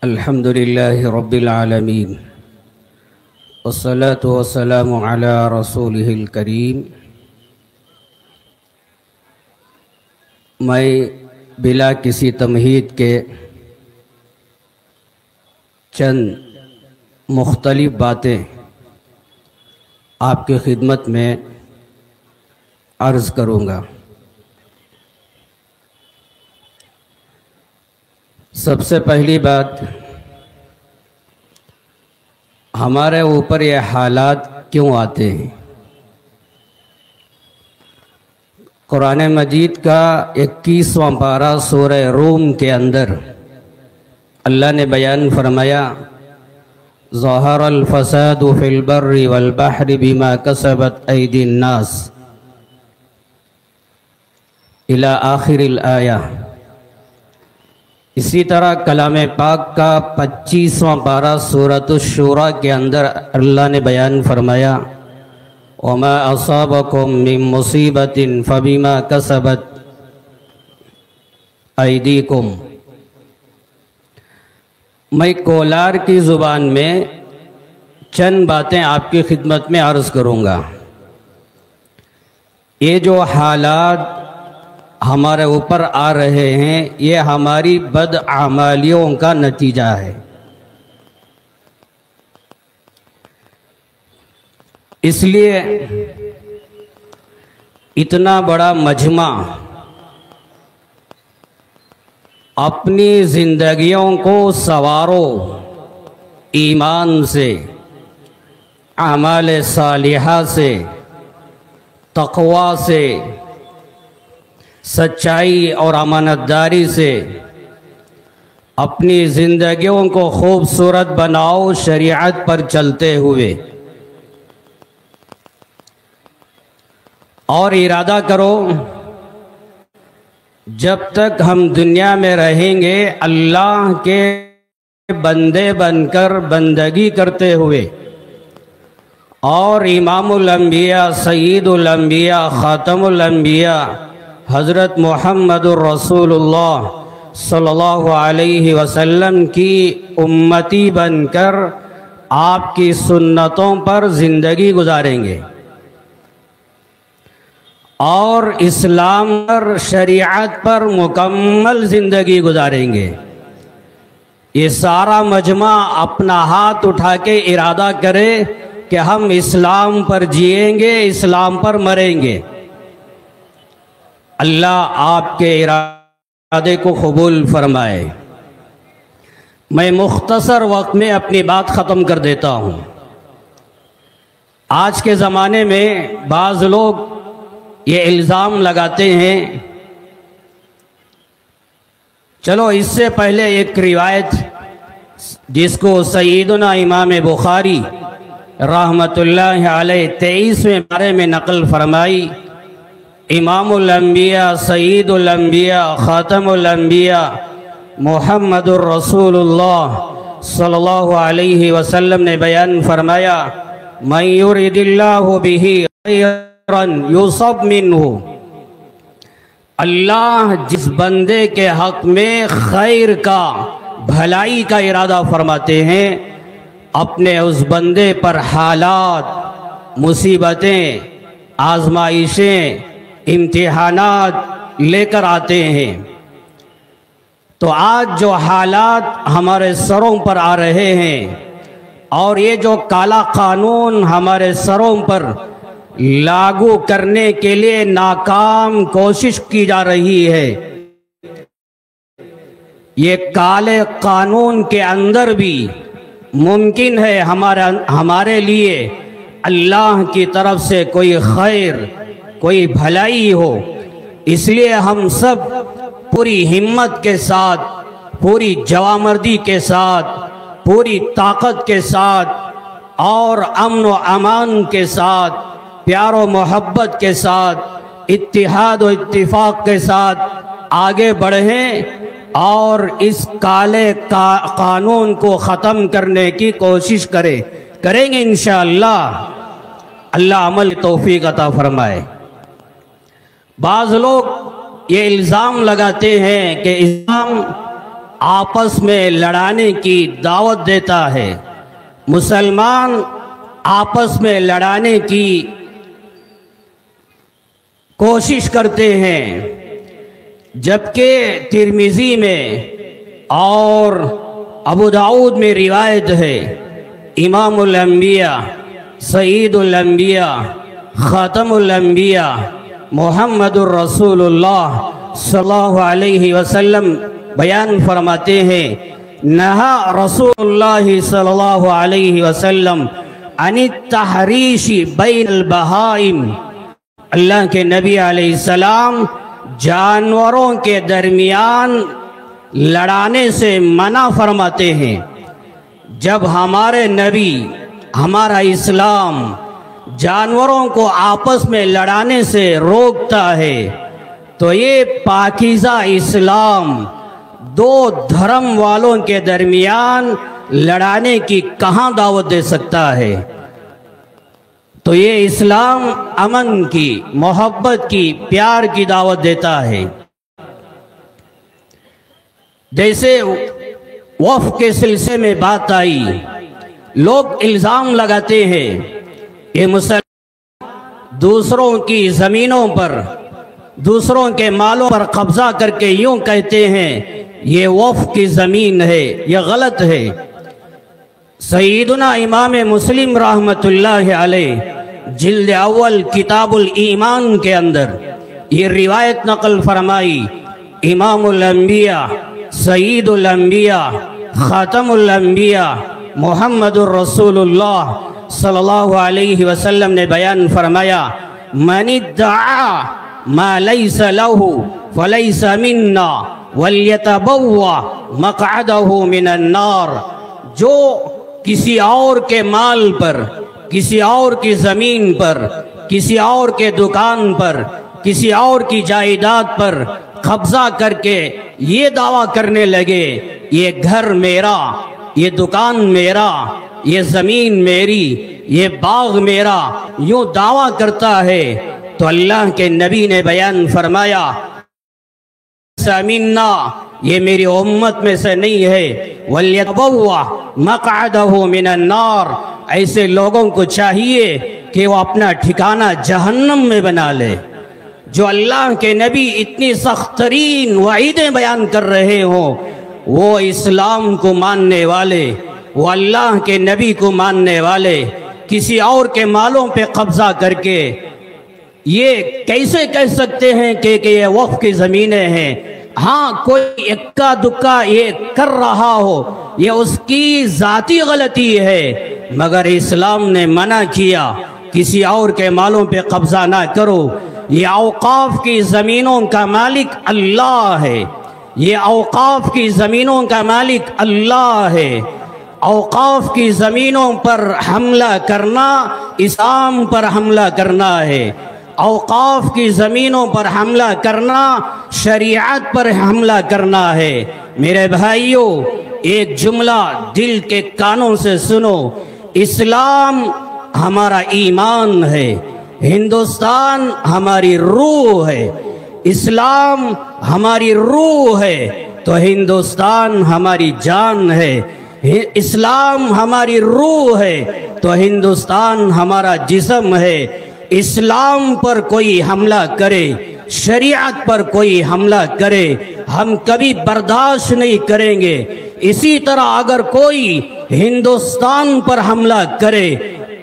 अल्हम्दुलिल्लाहि रब्बिल आलमीन वस्सलातु वस्सलामु अला रसूलिहिल करीम। मैं बिला किसी तमहीद के चंद मुख्तलिफ बातें आपकी खिदमत में अर्ज़ करूँगा। सबसे पहली बात, हमारे ऊपर ये हालात क्यों आते हैं। कुरान मजीद का 21वां पारा सूरह रूम के अंदर अल्लाह ने बयान फरमाया, ज़हरल फसादु फिल बर्रि वल बहरि बिमा कसबत ऐदिन नास इला आखिरिल आया। इसी तरह कलाम पाक का 25वां पारा सूरतुश शूरा के अंदर अल्लाह ने बयान फरमाया, वमा असाबकुम मिन मुसीबतिन फबिमा कसबत ऐदीकुम। मैं कोलार की ज़ुबान में चंद बातें आपकी खिदमत में अर्ज़ करूँगा। ये जो हालात हमारे ऊपर आ रहे हैं, ये हमारी बदआमालियों का नतीजा है। इसलिए इतना बड़ा मजमा अपनी जिंदगियों को सवारो ईमान से, अमाल सालिहा से, तक़वा से, सच्चाई और अमानतदारी से अपनी ज़िंदगियों को खूबसूरत बनाओ शरीयत पर चलते हुए। और इरादा करो, जब तक हम दुनिया में रहेंगे अल्लाह के बंदे बनकर बंदगी करते हुए और इमामुल अंबिया, सय्यिदुल अंबिया, खातमुल अंबिया हज़रत मुहम्मदुर रसूलुल्लाह सल्लल्लाहु अलैहि वसल्लम की उम्मती बनकर आपकी सुन्नतों पर ज़िंदगी गुजारेंगे और इस्लाम पर, शरीयत पर मुकम्मल ज़िंदगी गुजारेंगे। ये सारा मजमा अपना हाथ उठा के इरादा करे कि हम इस्लाम पर जिएंगे, इस्लाम पर मरेंगे। अल्लाह आपके इरादे को कबूल फरमाए। मैं मुख्तसर वक्त में अपनी बात ख़त्म कर देता हूँ। आज के ज़माने में बाज़ लोग ये इल्ज़ाम लगाते हैं, चलो इससे पहले एक रिवायत जिसको सय्यदुना इमाम बुखारी रहमतुल्लाहि अलैह 23वें पारे में नकल फरमाई, इमामुल अंबिया, सय्यिदुल अंबिया, खातमुल अंबिया मुहम्मदुर रसूलुल्लाह सल्लल्लाहु अलैहि वसल्लम ने बयान फरमाया, मन युरिदिल्लाहु बिही खैरन युसब मिन्हु। अल्लाह जिस बंदे के हक में खैर का, भलाई का इरादा फरमाते हैं, अपने उस बंदे पर हालात, मुसीबतें, आजमाइशें, इम्तिहानात लेकर आते हैं। तो आज जो हालात हमारे सरों पर आ रहे हैं और ये जो काला कानून हमारे सरों पर लागू करने के लिए नाकाम कोशिश की जा रही है, ये काले कानून के अंदर भी मुमकिन है हमारे लिए अल्लाह की तरफ से कोई खैर, कोई भलाई हो। इसलिए हम सब पूरी हिम्मत के साथ, पूरी जवामर्दी के साथ, पूरी ताकत के साथ और अमन व अमान के साथ, प्यार व मोहब्बत के साथ, इत्तिहाद व इत्तिफाक के साथ आगे बढ़ें और इस काले कानून को ख़त्म करने की कोशिश करेंगे इंशाअल्लाह। अल्लाह अमल तौफीक अता फरमाए। बाज़ लोग ये इल्ज़ाम लगाते हैं कि इस्लाम आपस में लड़ाने की दावत देता है। मुसलमान आपस में लड़ाने की कोशिश करते हैं, जबकि तिर्मिज़ी में और अबू दाऊद में रिवायत है, इमामुल अंबिया, सईदुल अंबिया, ख़ातमुल अंबिया मुहम्मदुर रसूलुल्लाह सल्लल्लाहु अलैहि वसल्लम बयान फरमाते हैं, नहा रसूलुल्लाह सल्लल्लाहु अलैहि वसल्लम अनित तहरीशी बैनल बहाइम। अल्लाह के नबी अलैहिस्सलाम जानवरों के दरमियान लड़ाने से मना फरमाते हैं। जब हमारे नबी, हमारा इस्लाम जानवरों को आपस में लड़ाने से रोकता है, तो ये पाकीज़ा इस्लाम दो धर्म वालों के दरमियान लड़ाने की कहाँ दावत दे सकता है। तो ये इस्लाम अमन की, मोहब्बत की, प्यार की दावत देता है। जैसे वफ़ के सिलसिले में बात आई, लोग इल्ज़ाम लगाते हैं ये मुसलमान दूसरों की ज़मीनों पर, दूसरों के मालों पर कब्ज़ा करके यूँ कहते हैं ये वफ़ की ज़मीन है, ये गलत है। सईदुना इमाम मुस्लिम रहमतुल्लाह अलैह जिल्द अव्वल किताबुल ईमान के अंदर ये रिवायत नकल फरमाई, इमामुल अंबिया, सईदुल अंबिया, ख़ातमुल अंबिया मुहम्मदुर रसूलुल्लाह सल्लल्लाहु अलैहि वसल्लम ने बयान फरमाया, मनिद्दआ मा लैसा लहू फलैसा मिन्ना वल्यतबव्वा मक़अदहु मिनन नार। जो किसी और के माल पर, किसी और की ज़मीन पर, किसी और के दुकान पर, किसी और की जायदाद पर कब्जा करके ये दावा करने लगे ये घर मेरा, ये दुकान मेरा, ये ज़मीन मेरी, ये बाग मेरा, यूँ दावा करता है, तो अल्लाह के नबी ने बयान फरमाया, मिन्ना, ये मेरी उम्मत में से नहीं है। वल्यतबव्वा मक़अदहु मिनन नार, ऐसे लोगों को चाहिए कि वो अपना ठिकाना जहन्नम में बना ले। जो अल्लाह के नबी इतनी सख्त तरीन वईदें बयान कर रहे हों, वो इस्लाम को मानने वाले, वो अल्लाह के नबी को मानने वाले किसी और के मालों पे कब्जा करके ये कैसे कह सकते हैं कि ये वक़्फ़ की ज़मीनें हैं। हाँ, कोई इक्का दुक्का ये कर रहा हो, ये उसकी ज़ाती गलती है, मगर इस्लाम ने मना किया किसी और के मालों पे कब्जा ना करो। ये औक़ाफ़ की ज़मीनों का मालिक अल्लाह है, ये औक़ाफ़ की ज़मीनों का मालिक अल्लाह है। औक़ाफ़ की ज़मीनों पर हमला करना इस्लाम पर हमला करना है। औक़ाफ़ की ज़मीनों पर हमला करना शरीयत पर हमला करना है। मेरे भाइयों, एक जुमला दिल के कानों से सुनो, इस्लाम हमारा ईमान है, हिंदुस्तान हमारी रूह है। इस्लाम हमारी रूह है तो हिंदुस्तान हमारी जान है। इस्लाम हमारी रूह है तो हिंदुस्तान हमारा जिस्म है। इस्लाम पर कोई हमला करे, शरीयत पर कोई हमला करे, हम कभी बर्दाश्त नहीं करेंगे। इसी तरह अगर कोई हिंदुस्तान पर हमला करे,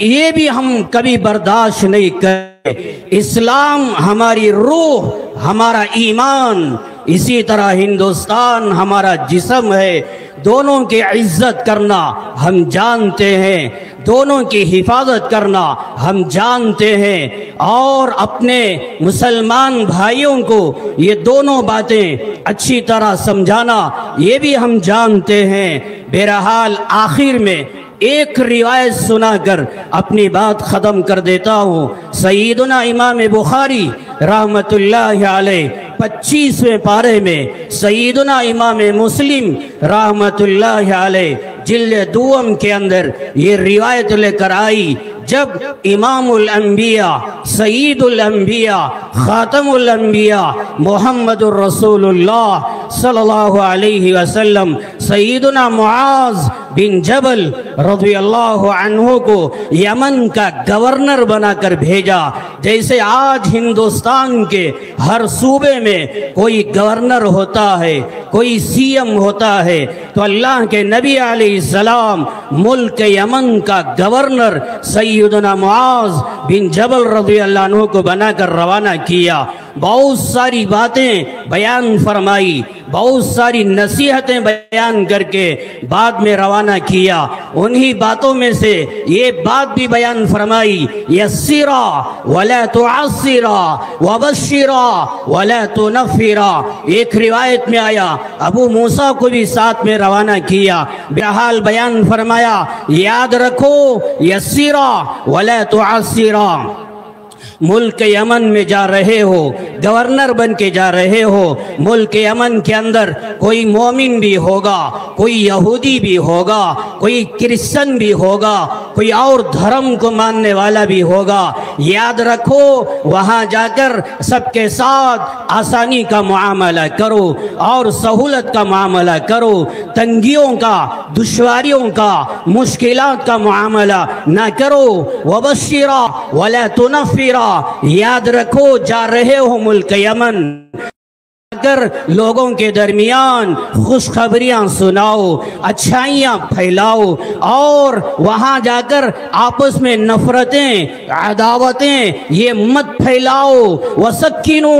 ये भी हम कभी बर्दाश्त नहीं करें। इस्लाम हमारी रूह, हमारा ईमान, इसी तरह हिंदुस्तान हमारा जिस्म है। दोनों की इज्जत करना हम जानते हैं, दोनों की हिफाजत करना हम जानते हैं, और अपने मुसलमान भाइयों को ये दोनों बातें अच्छी तरह समझाना ये भी हम जानते हैं। बहरहाल आखिर में एक रिवायत सुनाकर अपनी बात ख़त्म कर देता हूँ। सईदुना इमाम बुखारी रहमतुल्लाह अलैह 25वें पारे में, सईदुना इमाम मुस्लिम रहमतुल्लाह अलैह जिल्द दुअम के अंदर ये रिवायत लेकर आई। जब इमामुल अंबिया, सय्यिदुल अंबिया, खातमुल अंबिया मुहम्मदुर रसूलुल्लाह सल्लल्लाहु अलैहि वसल्लम सय्यिदुना मुआज़ बिन जबल रज़ियल्लाहु अन्हु को यमन का गवर्नर बनाकर भेजा। जैसे आज हिंदुस्तान के हर सूबे में कोई गवर्नर होता है, कोई सीएम होता है, तो अल्लाह के नबी अलैहिस्सलाम मुल्क यमन का गवर्नर सय्यदना मुआज़ बिन जबल रज़ियल्लाहु अन्हु को बनाकर रवाना किया। बहुत सारी बातें बयान फरमाई, बहुत सारी नसीहतें बयान करके बाद में रवाना किया। उन्हीं बातों में से ये बात भी बयान फरमाई, यस्सिरा वला तुअस्सिरा वबश्शिरा वला तुनफ्फिरा। एक रिवायत में आया अबू मूसा को भी साथ में रवाना किया। बहरहाल बयान फरमाया, याद रखो यस्सिरा वला तुअस्सिरा। मुल्क यमन में जा रहे हो, गवर्नर बन के जा रहे हो, मुल्क यमन के अंदर कोई मोमिन भी होगा, कोई यहूदी भी होगा, कोई क्रिश्चियन भी होगा, कोई और धर्म को मानने वाला भी होगा। याद रखो वहाँ जाकर सबके साथ आसानी का मुआमला करो और सहूलत का मुआमला करो। तंगियों का, दुश्वारियों का, मुश्किलात का मुआमला ना करो। वबश्शिरा वला तुनफ्फिरा, याद रखो जा रहे हो मुल्क यमन, अगर लोगों के दरमियान खुशखबरियां सुनाओ, अच्छाइयाँ फैलाओ और वहाँ जाकर आपस में नफरतें, अदावतें ये मत फैलाओ। वसक्किनु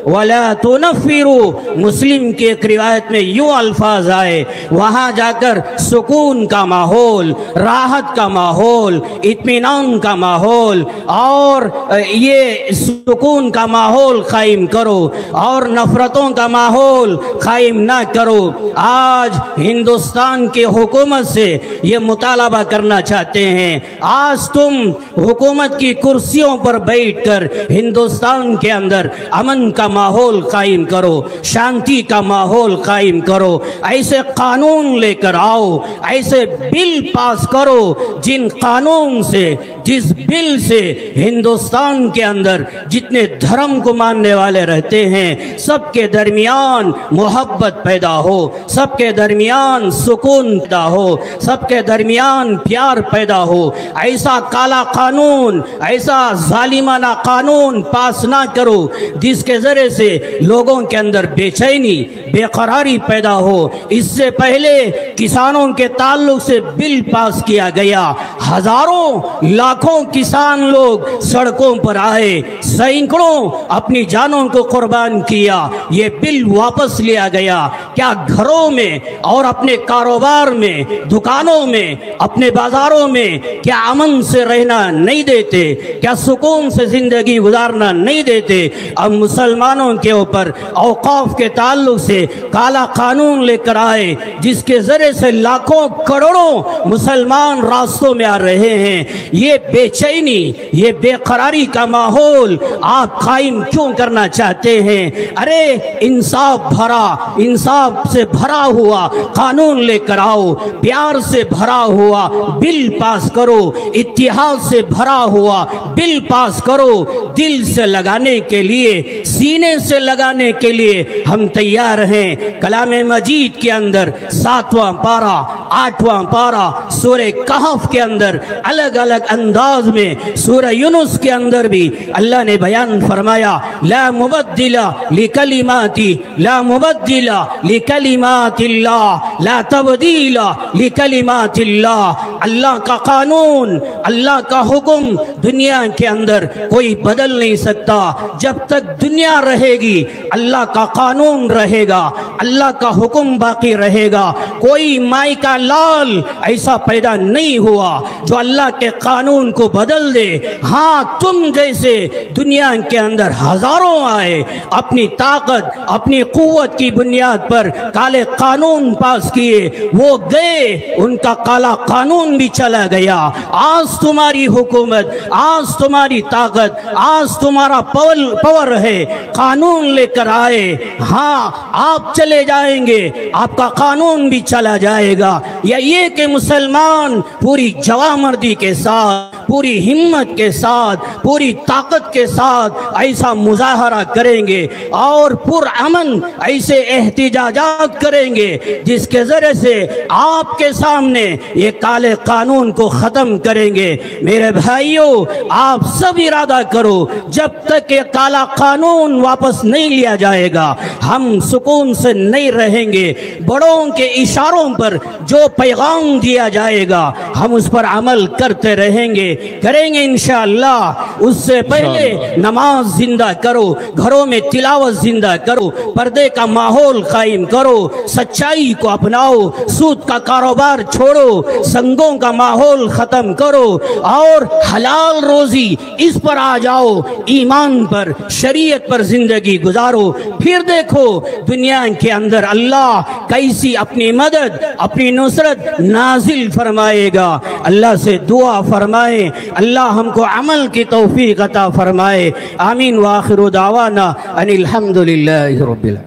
वला तुनफ्फिरु, मुस्लिम की एक रिवायत में यूँ अल्फाज आए, वहाँ जाकर सुकून का माहौल, राहत का माहौल, इत्मीनान का माहौल और ये सुकून का माहौल कायम करो और नफरतों का माहौल कायम ना करो। आज हिंदुस्तान की हुकूमत से ये मुतालबा करना चाहते हैं, आज तुम हुकूमत की कुर्सियों पर बैठकर हिंदुस्तान के अंदर अमन का माहौल कायम करो, शांति का माहौल कायम करो। ऐसे कानून लेकर आओ, ऐसे बिल पास करो जिन कानून से, जिस बिल से हिंदुस्तान के अंदर जितने धर्म को मानने वाले रहते हैं सबके दरमियान मोहब्बत पैदा हो, सबके दरमियान सुकून पैदा हो, सबके दरमियान प्यार पैदा हो। ऐसा काला कानून, ऐसा जालिमाना कानून पास ना करो जिसके जरिए से लोगों के अंदर बेचैनी, बेकरारी पैदा हो। इससे पहले किसानों के ताल्लुक से बिल पास किया गया, हजारों लाखों किसान लोग सड़कों पर आए, सैकड़ों अपनी जानों को कुर्बान किया, ये बिल वापस लिया गया। क्या घरों में और अपने कारोबार में, दुकानों में, अपने बाजारों में क्या अमन से रहना नहीं देते? क्या सुकून से जिंदगी गुजारना नहीं देते? अब मुसलमानों के ऊपर औकाफ के ताल्लुक से काला कानून लेकर आए जिसके जरिए से लाखों करोड़ों मुसलमान रास्तों में आ रहे हैं। ये बेचैनी, ये बेकरारी का माहौल आप कायम क्यों करना चाहते हैं? अरे इंसाफ भरा, इंसाफ से भरा हुआ कानून लेकर आओ, प्यार से भरा हुआ बिल पास करो, इत्तिहाद से भरा हुआ बिल पास करो। दिल से लगाने के लिए, सीने से लगाने के लिए हम तैयार हैं। कलामे मजीद के अंदर 7वां पारा, 8वां पारा, सूरह कहफ के अंदर अलग अलग अंदाज में, सूरह यूनुस के अंदर भी अल्लाह ने बयान फरमाया, ला मुबद्दिला लिकलिमाती, ला मुबद्दिला लिकलिमातिल्लाह, ला तब्दीला लिकलिमातिल्लाह। अल्लाह का कानून, अल्लाह का हुक्म दुनिया के अंदर कोई बदल नहीं सकता। जब तक दुनिया रहेगी अल्लाह का कानून रहेगा, अल्लाह का हुक्म बाकी रहेगा। कोई माई का लाल ऐसा पैदा नहीं हुआ जो अल्लाह के कानून को बदल दे। हाँ, तुम जैसे दुनिया के अंदर हजारों आए, अपनी ताकत, अपनी कुव्वत की बुनियाद पर काले कानून पास किए, वो गए, उनका काला कानून भी चला गया। आज तुम्हारी हुकूमत, आज तुम्हारी ताकत, आज तुम्हारा पावर है, कानून लेकर आए। हाँ, आप चले जाएंगे, आपका कानून भी चला जाएगा। या ये कि मुसलमान पूरी जवामर्दी के साथ, पूरी हिम्मत के साथ, पूरी ताकत के साथ ऐसा मुजाहरा करेंगे और पुरअमन ऐसे एहतिजाजात करेंगे जिसके ज़रिए से आपके सामने ये काले कानून को ख़त्म करेंगे। मेरे भाइयों, आप सब इरादा करो, जब तक ये काला कानून वापस नहीं लिया जाएगा हम सुकून से नहीं रहेंगे। बड़ों के इशारों पर जो पैगाम दिया जाएगा हम उस पर अमल करते रहेंगे, करेंगे इंशाअल्लाह। उससे पहले नमाज जिंदा करो, घरों में तिलावत जिंदा करो, पर्दे का माहौल कायम करो, सच्चाई को अपनाओ, सूद का कारोबार छोड़ो, संगों का माहौल खत्म करो और हलाल रोजी इस पर आ जाओ, ईमान पर, शरीयत पर जिंदगी गुजारो। फिर देखो दुनिया के अंदर अल्लाह कैसी अपनी मदद, अपनी नुसरत नाजिल फरमाएगा। अल्लाह से दुआ फरमाए, अल्लाह हमको अमल की तौफीक अता फरमाए। आमीन व आखिरु दावाना अनिल हम्दुलिल्लाहि रब्बिल आलमीन।